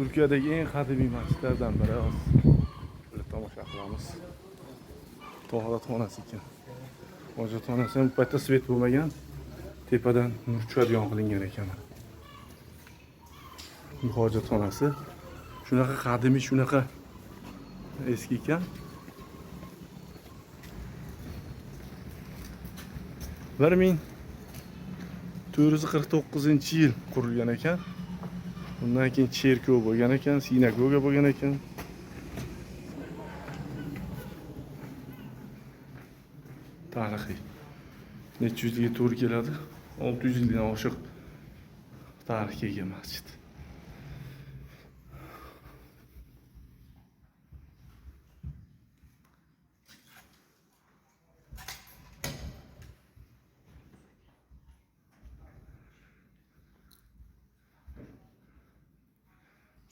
Turkiyadagi eng qadimiy masjidlardan biri. Shuni tomosha qilamiz. To'g'ratxonasi ekan. Hojatxonasi ham bu paytda svet bo'lmagan. Tepadan nur tushadigan qilingan ekan. Bu hojatxonasi shunaqa qadimiy, shunaqa eski ekan. 1449-yil qurilgan ekan. Undan keyin cherkov bo'lgan ekan, sinagoga bo'lgan ekan. Tarixiy. Necha yuzga to'g'ri keladi? 600 yildan oshiq tarixga ega masjid.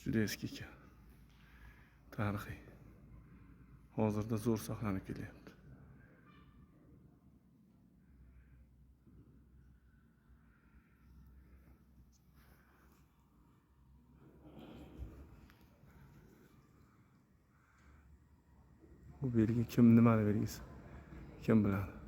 Juda eski ekan. Tarixiy. Hozirda zo'r saqlanib kelyapti. Bu belgi kim, nimani belgisi? Kim biladi?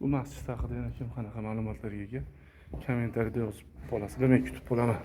Bu masjid haqida yana kim qanaqa ma'lumotlarga ega? Kommentariyada yozib qolasiz. Men kutib qolaman.